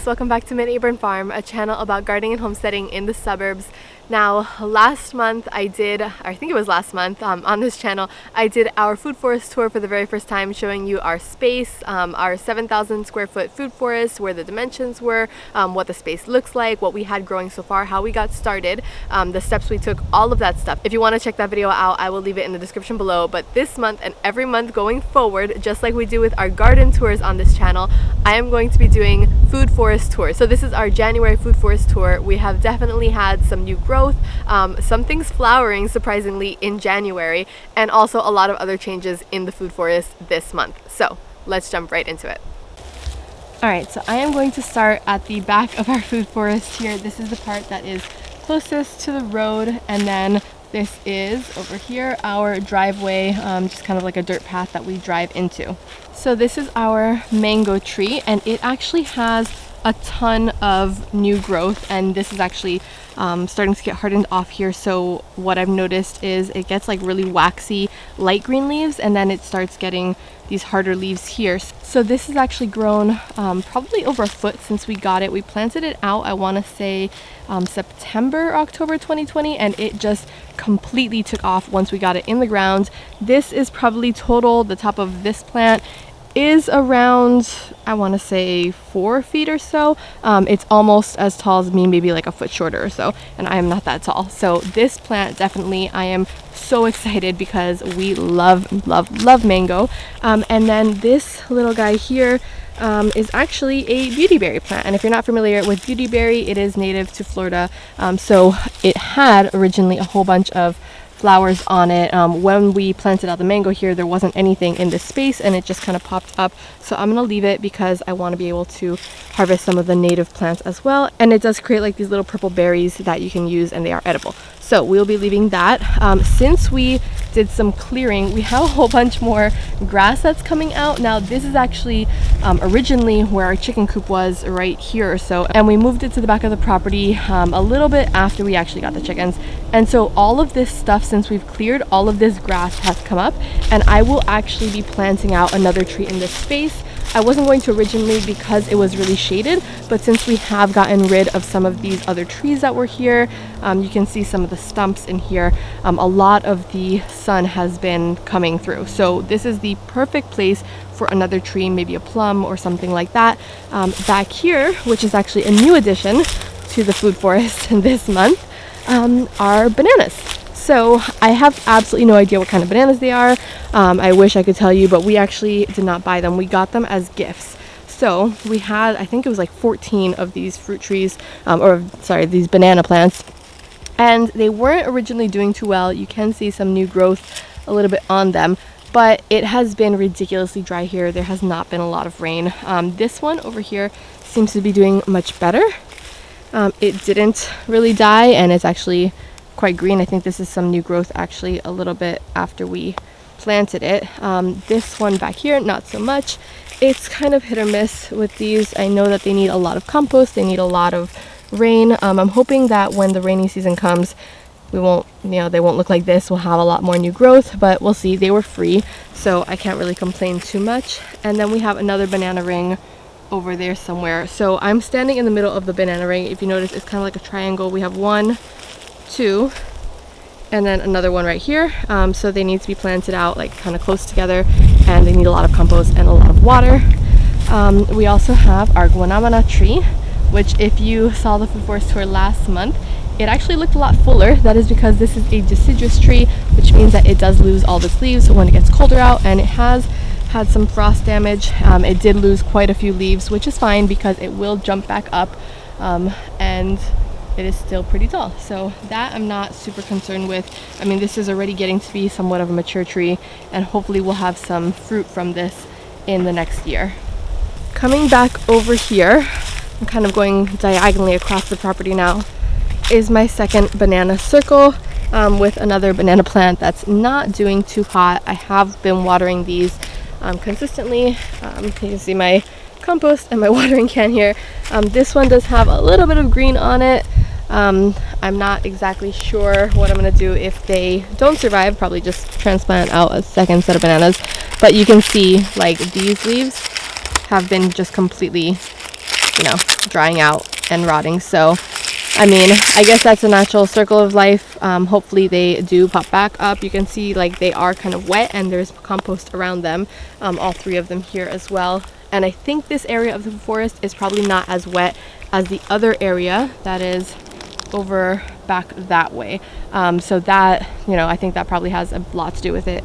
welcome back to Mid-Aburn Farm, a channel about gardening and homesteading in the suburbs. Now, last month I think it was last month on this channel, I did our food forest tour for the very first time, showing you our space, our 7,000 square foot food forest, where the dimensions were, what the space looks like, what we had growing so far, how we got started, the steps we took, all of that stuff. If you want to check that video out, I will leave it in the description below. But this month and every month going forward, just like we do with our garden tours on this channel, I am going to be doing food forest tours. So this is our January food forest tour. We have definitely had some new growth, some things flowering surprisingly in January, and also a lot of other changes in the food forest this month. So let's jump right into it. Alright, so I am going to start at the back of our food forest here. This is the part that is closest to the road, and then this is over here our driveway, just kind of like a dirt path that we drive into. So this is our mango tree, and it actually has a ton of new growth, and this is actually starting to get hardened off here. So what I've noticed is it gets like really waxy light green leaves, and then it starts getting these harder leaves here. So this has actually grown probably over a foot since we got it. We planted it out, I want to say September, October 2020, and it just completely took off once we got it in the ground. This is probably total, the top of this plant is around, I want to say 4 feet or so. It's almost as tall as me, maybe like a foot shorter or so, and I am not that tall. So this plant, definitely, I am so excited because we love mango. And then this little guy here is actually a beautyberry plant, and if you're not familiar with beautyberry, it is native to Florida. So it had originally a whole bunch of flowers on it. When we planted out the mango here, there wasn't anything in this space, and it just kind of popped up. So I'm gonna leave it because I want to be able to harvest some of the native plants as well, and it does create like these little purple berries that you can use, and they are edible. So we'll be leaving that. Since we did some clearing, we have a whole bunch more grass that's coming out. Now this is actually originally where our chicken coop was, right here or so, and we moved it to the back of the property a little bit after we actually got the chickens. And so all of this stuff, since we've cleared, all of this grass has come up, and I will actually be planting out another tree in this space. I wasn't going to originally because it was really shaded, but since we have gotten rid of some of these other trees that were here, you can see some of the stumps in here. A lot of the sun has been coming through. So this is the perfect place for another tree, maybe a plum or something like that. Back here, which is actually a new addition to the food forest this month, are bananas. So I have absolutely no idea what kind of bananas they are. I wish I could tell you, but we actually did not buy them. We got them as gifts. So we had, I think it was like 14 of these fruit trees, these banana plants. And they weren't originally doing too well. You can see some new growth a little bit on them, but it has been ridiculously dry here. There has not been a lot of rain. This one over here seems to be doing much better. It didn't really die, and it's actually quite green. I think this is some new growth actually a little bit after we planted it. This one back here, not so much. It's kind of hit or miss with these. I know that they need a lot of compost, they need a lot of rain. I'm hoping that when the rainy season comes, they won't look like this. We'll have a lot more new growth, but we'll see. They were free, so I can't really complain too much. And then we have another banana ring over there somewhere. So I'm standing in the middle of the banana ring. If you notice, it's kind of like a triangle. We have 1, 2, and then another one right here. So they need to be planted out like kind of close together, and they need a lot of compost and a lot of water. We also have our guanamana tree, which if you saw the food forest tour last month, it actually looked a lot fuller. That is because this is a deciduous tree, which means that it does lose all its leaves when it gets colder out, and it has had some frost damage. It did lose quite a few leaves, which is fine because it will jump back up, and it is still pretty tall. So that I'm not super concerned with. I mean, this is already getting to be somewhat of a mature tree, and hopefully we'll have some fruit from this in the next year. Coming back over here, I'm kind of going diagonally across the property now, is my second banana circle with another banana plant that's not doing too hot. I have been watering these consistently. You can see my compost and my watering can here. This one does have a little bit of green on it. I'm not exactly sure what I'm going to do if they don't survive. Probably just transplant out a second set of bananas. But you can see like these leaves have been just completely you know, drying out and rotting. So I mean, I guess that's a natural circle of life. Hopefully they do pop back up. You can see like they are kind of wet and there's compost around them, all 3 of them here as well. And I think this area of the forest is probably not as wet as the other area that is over back that way. So that, you know, I think that probably has a lot to do with it.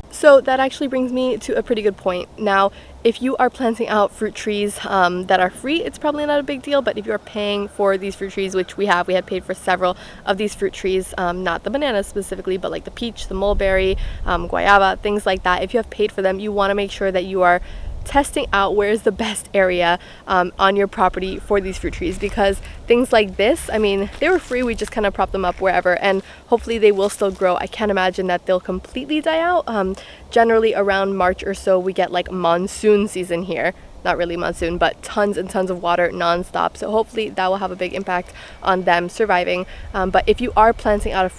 So that actually brings me to a pretty good point. Now, if you are planting out fruit trees that are free, it's probably not a big deal. But if you're paying for these fruit trees, which we had paid for several of these fruit trees, not the bananas specifically, but like the peach, the mulberry, guava, things like that. If you have paid for them, you want to make sure that you are testing out where's the best area on your property for these fruit trees, because things like this, I mean, they were free, we just kind of propped them up wherever, and hopefully they will still grow. I can't imagine that they'll completely die out. Generally around March or so we get like monsoon season here, not really monsoon, but tons and tons of water non-stop, so hopefully that will have a big impact on them surviving. But if you are planting out a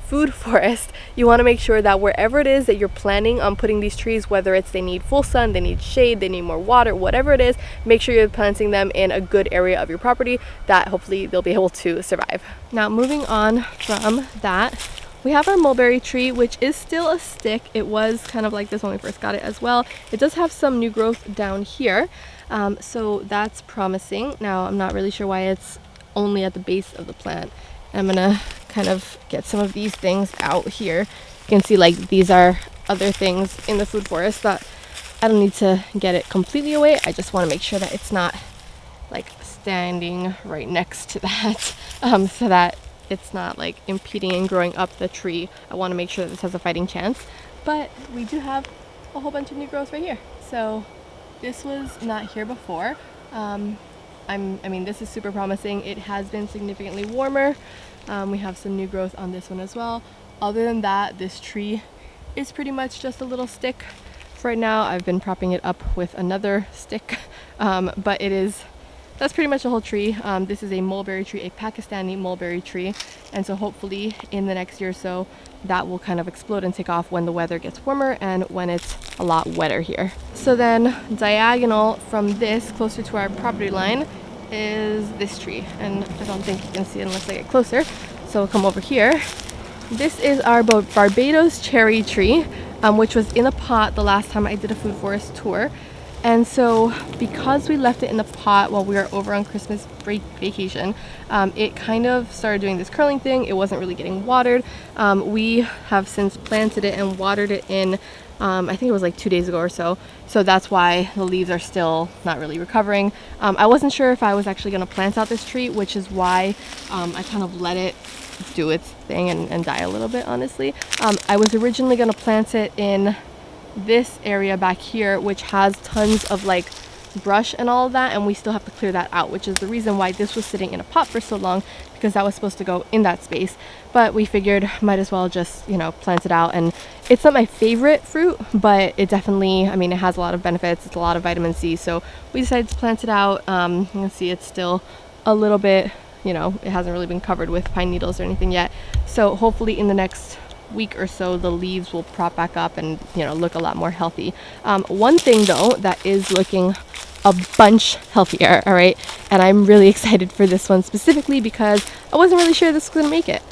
food forest, you want to make sure that wherever it is that you're planning on putting these trees, whether it's they need full sun, they need shade, they need more water, whatever it is, make sure you're planting them in a good area of your property that hopefully they'll be able to survive. Now moving on from that, we have our mulberry tree, which is still a stick. It was kind of like this when we first got it as well. It does have some new growth down here, so that's promising. Now I'm not really sure why it's only at the base of the plant. I'm gonna kind of get some of these things out here. You can see like these are other things in the food forest that I don't need to get it completely away. I just want to make sure that it's not like standing right next to that, so that it's not like impeding and growing up the tree. I want to make sure that this has a fighting chance. But we do have a whole bunch of new growth right here. So this was not here before. I mean, this is super promising. It has been significantly warmer. We have some new growth on this one as well. Other than that, this tree is pretty much just a little stick. For right now, I've been propping it up with another stick, but that's pretty much the whole tree. This is a mulberry tree, a Pakistani mulberry tree, and so hopefully in the next year or so that will kind of explode and take off when the weather gets warmer and when it's a lot wetter here. So then diagonal from this, closer to our property line, is this tree, and I don't think you can see it unless I get closer, so we'll come over here. This is our Barbados cherry tree, which was in a pot the last time I did a food forest tour. And so because we left it in the pot while we were over on Christmas break vacation, it kind of started doing this curling thing. It wasn't really getting watered. We have since planted it and watered it in, I think it was like 2 days ago or so. So that's why the leaves are still not really recovering. I wasn't sure if I was actually going to plant out this tree, which is why I kind of let it do its thing and die a little bit, honestly. I was originally going to plant it in this area back here, which has tons of like brush and all of that, and we still have to clear that out, which is the reason why this was sitting in a pot for so long, because that was supposed to go in that space. But we figured might as well just, you know, plant it out. And it's not my favorite fruit, but it definitely, I mean, it has a lot of benefits. It's a lot of vitamin C, so we decided to plant it out. You can see it's still a little bit, you know, it hasn't really been covered with pine needles or anything yet, so hopefully in the next week or so the leaves will prop back up and, you know, look a lot more healthy. One thing though that is looking a bunch healthier, all right, and I'm really excited for this one specifically because I wasn't really sure this was gonna make it,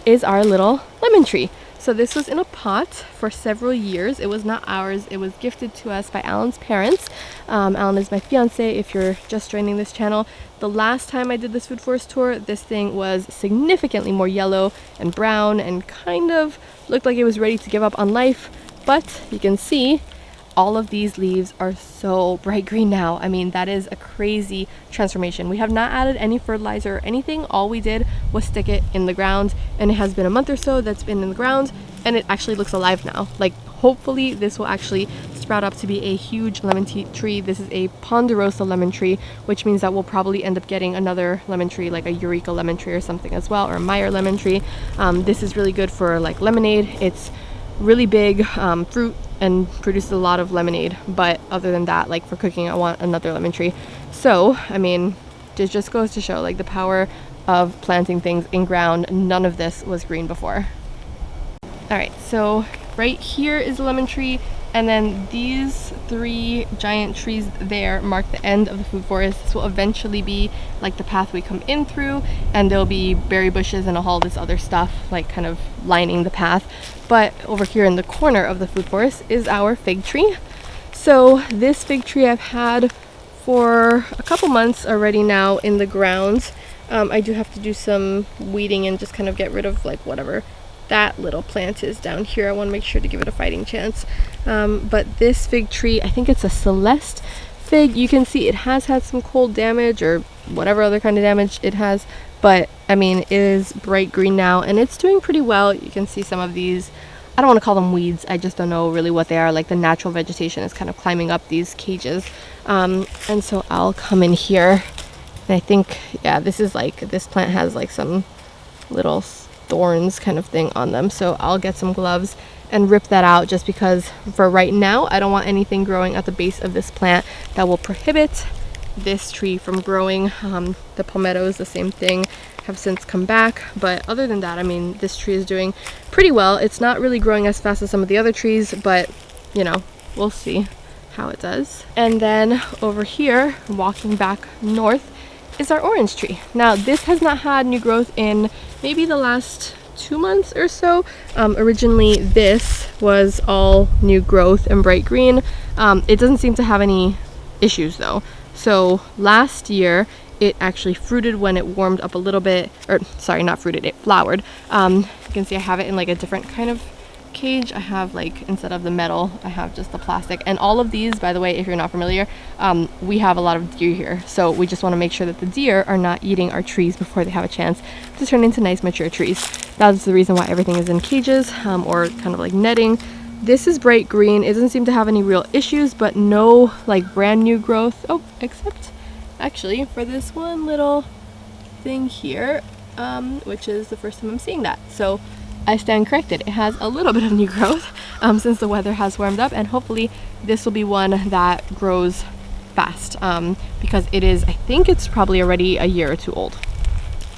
is our little lemon tree. So this was in a pot for several years. It was not ours. It was gifted to us by Alan's parents. Alan is my fiance, if you're just joining this channel. The last time I did this food forest tour, this thing was significantly more yellow and brown and kind of looked like it was ready to give up on life. But you can see all of these leaves are so bright green now. I mean, that is a crazy transformation. We have not added any fertilizer or anything. All we did was stick it in the ground, and it has been a month or so that's been in the ground, and it actually looks alive now. Like, hopefully this will actually sprout up to be a huge lemon tree. This is a ponderosa lemon tree, which means that we'll probably end up getting another lemon tree, like a Eureka lemon tree or something as well, or a Meyer lemon tree. This is really good for like lemonade. It's really big fruit and produces a lot of lemonade, but other than that, like for cooking, I want another lemon tree. So I mean, it just goes to show like the power of planting things in ground. None of this was green before. All right, so right here is the lemon tree. And then these 3 giant trees there mark the end of the food forest. This will eventually be like the path we come in through, and there'll be berry bushes and all this other stuff like kind of lining the path. But over here in the corner of the food forest is our fig tree. So this fig tree I've had for a couple months already now in the ground. I do have to do some weeding and just kind of get rid of like whatever that little plant is down here. I want to make sure to give it a fighting chance. But this fig tree, I think it's a Celeste fig. You can see it has had some cold damage or whatever other kind of damage it has, but I mean it is bright green now and it's doing pretty well. You can see some of these, I don't want to call them weeds, I just don't know really what they are. Like the natural vegetation is kind of climbing up these cages, and so I'll come in here and I think, yeah, this is like, this plant has like some little thorns kind of thing on them, so I'll get some gloves and rip that out, just because for right now I don't want anything growing at the base of this plant that will prohibit this tree from growing. The palmettos, the same thing, have since come back, but other than that, I mean, this tree is doing pretty well. It's not really growing as fast as some of the other trees, but you know, we'll see how it does. And then over here, walking back north, is our orange tree. Now this has not had new growth in maybe the last 2 months or so. Originally this was all new growth and bright green. It doesn't seem to have any issues though. So last year it actually fruited when it warmed up a little bit, or sorry, not fruited, it flowered. You can see I have it in like a different kind of cage. I have like, instead of the metal, I have just the plastic. And all of these, by the way, if you're not familiar, we have a lot of deer here, so we just want to make sure that the deer are not eating our trees before they have a chance to turn into nice mature trees. That's the reason why everything is in cages, or kind of like netting. This is bright green. It doesn't seem to have any real issues, but no like brand new growth. Oh, except actually for this one little thing here, which is the first time I'm seeing that. So I stand corrected. It has a little bit of new growth since the weather has warmed up, and hopefully this will be one that grows fast, because it is, I think it's probably already a year or two old.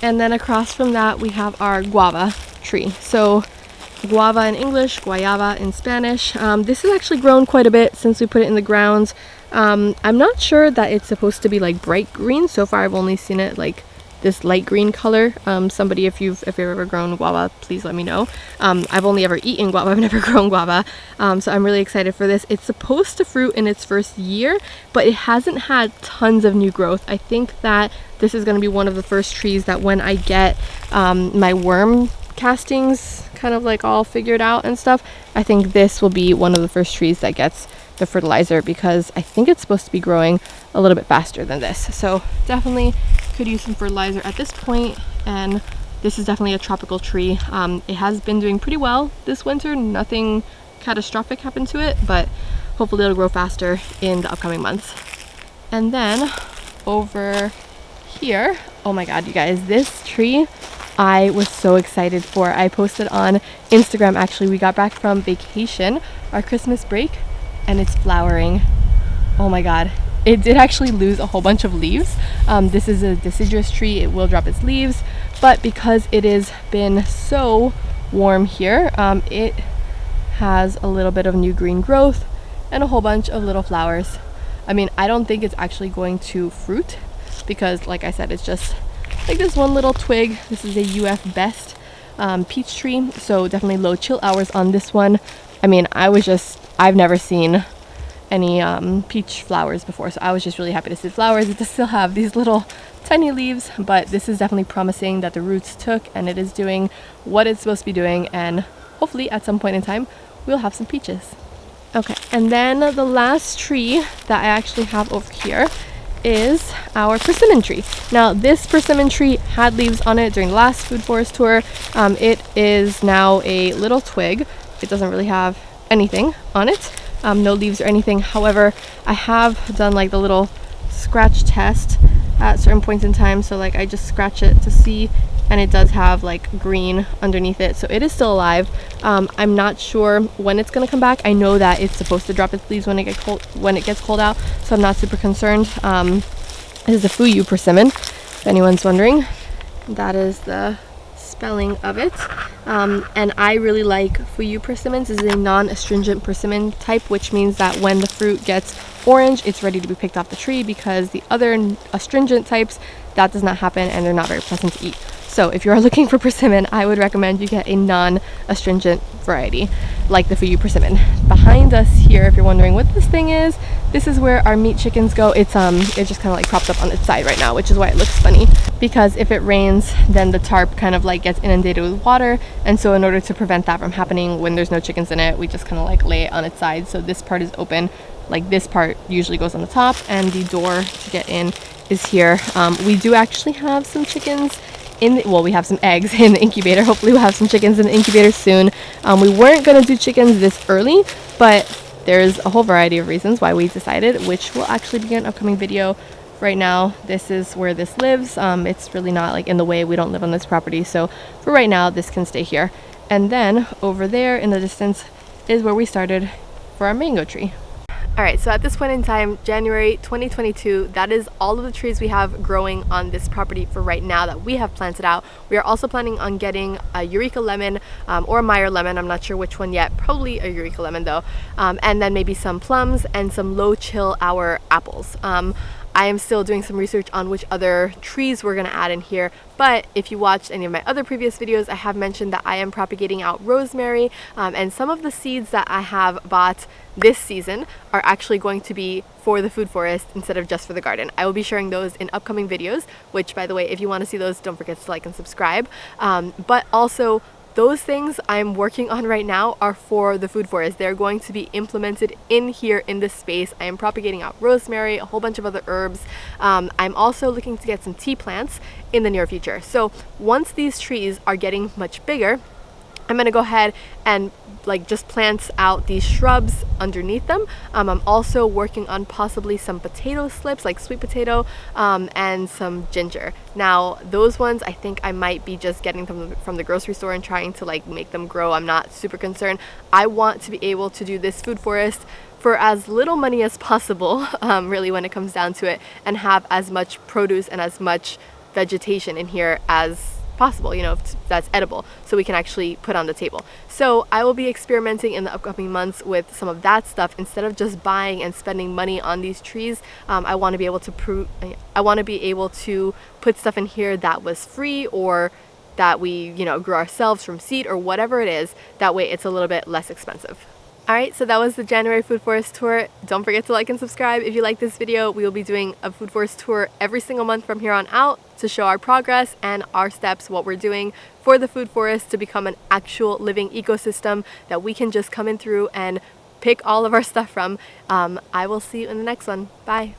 And then across from that we have our guava tree. So guava in English, guayaba in Spanish. This has actually grown quite a bit since we put it in the ground. I'm not sure that it's supposed to be like bright green. So far I've only seen it like this light green color. Somebody, if you've ever grown guava, please let me know. I've only ever eaten guava, I've never grown guava, so I'm really excited for this. It's supposed to fruit in its first year, but it hasn't had tons of new growth. I think that this is going to be one of the first trees that when I get my worm castings kind of like all figured out and stuff, I think this will be one of the first trees that gets the fertilizer, because I think it's supposed to be growing a little bit faster than this. So definitely could use some fertilizer at this point. And this is definitely a tropical tree. It has been doing pretty well this winter. Nothing catastrophic happened to it, but hopefully it'll grow faster in the upcoming months. And then over here, oh my god, you guys, this tree I was so excited for. I posted on Instagram, actually. We got back from vacation, our Christmas break, and it's flowering. Oh my god, it did actually lose a whole bunch of leaves. This is a deciduous tree. It will drop its leaves, but because it has been so warm here, it has a little bit of new green growth and a whole bunch of little flowers. I mean, I don't think it's actually going to fruit, because like I said, it's just like this one little twig. This is a UF Best peach tree, so definitely low chill hours on this one. I mean, I've never seen any peach flowers before, so I was just really happy to see flowers. It does still have these little tiny leaves, but this is definitely promising that the roots took and it is doing what it's supposed to be doing, and hopefully at some point in time we'll have some peaches. Okay, and then the last tree that I actually have over here is our persimmon tree. Now this persimmon tree had leaves on it during the last food forest tour. It is now a little twig. It doesn't really have anything on it, no leaves or anything. However, I have done like the little scratch test at certain points in time, so like I just scratch it to see, and it does have like green underneath it, so it is still alive. I'm not sure when it's gonna come back. I know that it's supposed to drop its leaves when it gets cold out, so I'm not super concerned. This is a Fuyu persimmon, if anyone's wondering. That is the spelling of it. And I really like Fuyu persimmons. This is a non-astringent persimmon type, which means that when the fruit gets orange, it's ready to be picked off the tree, because the other astringent types, that does not happen and they're not very pleasant to eat. So if you are looking for persimmon, I would recommend you get a non-astringent variety like the Fuyu persimmon. Behind us here, if you're wondering what this thing is, this is where our meat chickens go. It's just kind of like propped up on its side right now, which is why it looks funny, because if it rains, then the tarp kind of like gets inundated with water, and so in order to prevent that from happening when there's no chickens in it, we just kind of like lay it on its side so this part is open. Like this part usually goes on the top, and the door to get in is here. We do actually have some chickens we have some eggs in the incubator. Hopefully we'll have some chickens in the incubator soon. We weren't going to do chickens this early, but there's a whole variety of reasons why we decided, which will actually be an upcoming video. Right now, this is where this lives. It's really not like in the way. We don't live on this property, so for right now this can stay here. And then over there in the distance is where we started for our mango tree. Alright, so at this point in time, January 2022, that is all of the trees we have growing on this property for right now that we have planted out. We are also planning on getting a Eureka lemon or a Meyer lemon. I'm not sure which one yet. Probably a Eureka lemon though. And then maybe some plums and some low chill hour apples. I am still doing some research on which other trees we're going to add in here, but if you watched any of my other previous videos, I have mentioned that I am propagating out rosemary, and some of the seeds that I have bought this season are actually going to be for the food forest instead of just for the garden. I will be sharing those in upcoming videos, which, by the way, if you want to see those, don't forget to like and subscribe. But also, those things I'm working on right now are for the food forest. They're going to be implemented in here in this space. I am propagating out rosemary, a whole bunch of other herbs. I'm also looking to get some tea plants in the near future. So once these trees are getting much bigger, I'm going to go ahead and like just plant out these shrubs underneath them. I'm also working on possibly some potato slips, like sweet potato, and some ginger. Now those ones I think I might be just getting them from the grocery store and trying to like make them grow. I'm not super concerned. I want to be able to do this food forest for as little money as possible, really, when it comes down to it, and have as much produce and as much vegetation in here as possible, you know, if that's edible, so we can actually put on the table. So I will be experimenting in the upcoming months with some of that stuff instead of just buying and spending money on these trees. I want to be able to put stuff in here that was free, or that we, you know, grew ourselves from seed, or whatever it is. That way it's a little bit less expensive. Alright, so that was the January food forest tour. Don't forget to like and subscribe if you like this video. We will be doing a food forest tour every single month from here on out to show our progress and our steps, what we're doing for the food forest to become an actual living ecosystem that we can just come in through and pick all of our stuff from. I will see you in the next one. Bye.